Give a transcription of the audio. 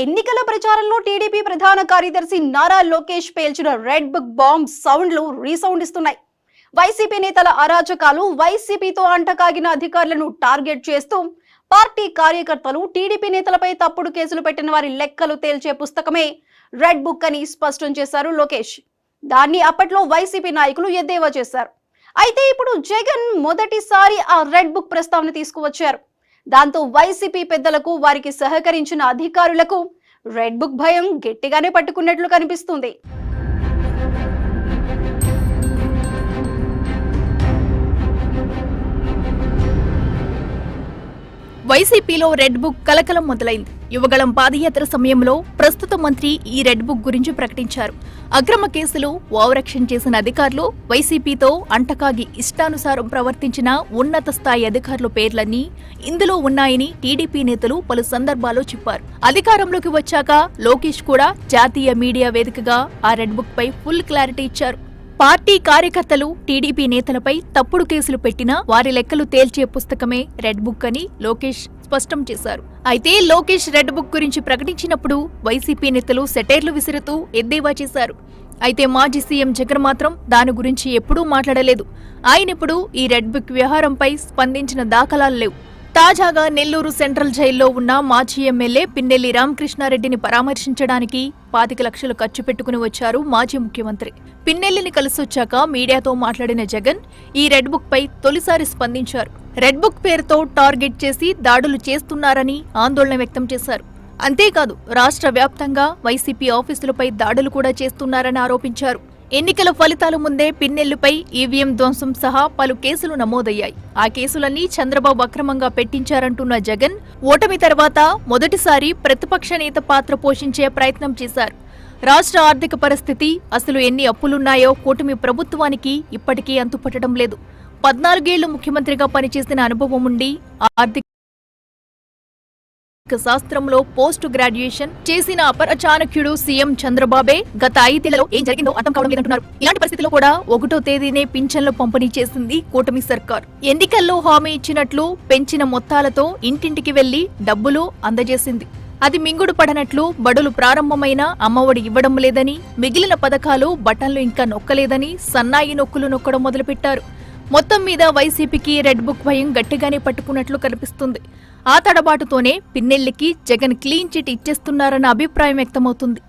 ఎన్నికల ప్రచారంలో టీడీపీ ప్రధాన కార్యదర్శి నారా లోకేష్ పేల్చిన రెడ్ బుక్ బాంబ్ సౌండ్లు రీసౌండ్ ఇస్తున్నాయి. వైసీపీ నేతల అరాచకాలు, వైసీపీతో అంటకాగిన అధికారులను టార్గెట్ చేస్తూ పార్టీ కార్యకర్తలు టీడీపీ నేతలపై తప్పుడు కేసులు పెట్టిన వారి లెక్కలు తేల్చే పుస్తకమే రెడ్ బుక్ అని స్పష్టం చేశారు లోకేష్. దాన్ని అప్పట్లో వైసీపీ నాయకులు ఎద్దేవా చేశారు. అయితే ఇప్పుడు జగన్ మొదటిసారి ఆ రెడ్ బుక్ ప్రస్తావన తీసుకువచ్చారు. దాంతో వైసీపీ పెద్దలకు, వారికి సహకరించిన అధికారులకు రెడ్ బుక్ భయం గట్టిగానే పట్టుకున్నట్లు కనిపిస్తుంది. వైసీపీలో రెడ్ బుక్ కలకలం మొదలైంది. యువగళం పాదయాత్ర సమయంలో ప్రస్తుత మంత్రి ఈ రెడ్ బుక్ గురించి ప్రకటించారు. అక్రమ కేసులు, ఓవరాక్షన్ చేసిన అధికారులు, వైసీపీతో అంటకాగి ఇష్టానుసారం ప్రవర్తించిన ఉన్నత స్థాయి అధికారుల పేర్లన్నీ ఇందులో ఉన్నాయని టీడీపీ నేతలు పలు సందర్భాల్లో చెప్పారు. అధికారంలోకి వచ్చాక లోకేష్ కూడా జాతీయ మీడియా వేదికగా ఆ రెడ్ బుక్ పై ఫుల్ క్లారిటీ ఇచ్చారు. పార్టీ కార్యకర్తలు, టీడీపీ నేతలపై తప్పుడు కేసులు పెట్టినా వారి లెక్కలు తేల్చే పుస్తకమే రెడ్ బుక్ అని లోకేష్ స్పష్టం చేశారు. అయితే లోకేష్ రెడ్ బుక్ గురించి ప్రకటించినప్పుడు వైసీపీ నేతలు సెటైర్లు విసురుతూ ఎద్దేవా చేశారు. అయితే మాజీ సీఎం జగన్ మాత్రం దాని గురించి ఎప్పుడూ మాట్లాడలేదు. ఆయనెప్పుడు ఈ రెడ్ బుక్ వ్యవహారంపై స్పందించిన దాఖలాలు లేవు. తాజాగా నెల్లూరు సెంట్రల్ జైల్లో ఉన్న మాజీ ఎమ్మెల్యే పిన్నెల్లి రామకృష్ణారెడ్డిని పరామర్శించడానికి 25 లక్షలు ఖర్చు పెట్టుకుని వచ్చారు మాజీ ముఖ్యమంత్రి. పిన్నెల్లిని కలిసొచ్చాక మీడియాతో మాట్లాడిన జగన్ ఈ రెడ్ బుక్ పై తొలిసారి స్పందించారు. రెడ్ బుక్ పేరుతో టార్గెట్ చేసి దాడులు చేస్తున్నారని ఆందోళన వ్యక్తం చేశారు. అంతేకాదు, రాష్ట్ర వ్యాప్తంగా వైసీపీ ఆఫీసులపై దాడులు కూడా చేస్తున్నారని ఆరోపించారు. ఎన్నికల ఫలితాల ముందే పిన్నెల్లిపై ఈవీఎం ధ్వంసం సహా పలు కేసులు నమోదయ్యాయి. ఆ కేసులన్నీ చంద్రబాబు అక్రమంగా పెట్టించారంటున్న జగన్ ఓటమి తర్వాత మొదటిసారి ప్రతిపక్ష నేత పాత్ర పోషించే ప్రయత్నం చేశారు. రాష్ట్ర ఆర్థిక పరిస్థితి, అసలు ఎన్ని అప్పులున్నాయో కూటమి ప్రభుత్వానికి ఇప్పటికీ అంతుపట్టడం లేదు. 14 ఏళ్లు ముఖ్యమంత్రిగా పనిచేసిన అనుభవం ఉండి ఆర్థిక శాస్త్రంలో పోస్ట్ గ్రాడ్యుయేషన్ చేసిన అపర చాణక్యుడు సీఎం చంద్రబాబే గత 5 ఏళ్లలో ఏం జరిగిందో అర్థం కావడం లేదంటున్నారు. ఇలాంటి పరిస్థితిలో కూడా 1వ తేదీనే పింఛన్లు పంపిణీ చేసింది కూటమి సర్కార్. ఎన్నికల్లో హామీ ఇచ్చినట్లు పెంచిన మొత్తాలతో ఇంటింటికి వెళ్లి డబ్బులు అందజేసింది. అది మింగుడు పడనట్లు బడులు ప్రారంభమైన అమ్మఒడి ఇవ్వడం లేదని, మిగిలిన పథకాలు బటన్లు ఇంకా నొక్కలేదని సన్నాయి నొక్కులు నొక్కడం మొదలుపెట్టారు. మొత్తం మీద వైసీపీకి రెడ్ బుక్ భయం గట్టిగానే పట్టుకున్నట్లు కనిపిస్తుంది. ఆ తడబాటుతోనే పిన్నెల్లికి జగన్ క్లీన్ చిట్ ఇచ్చేస్తున్నారన్న అభిప్రాయం వ్యక్తమవుతుంది.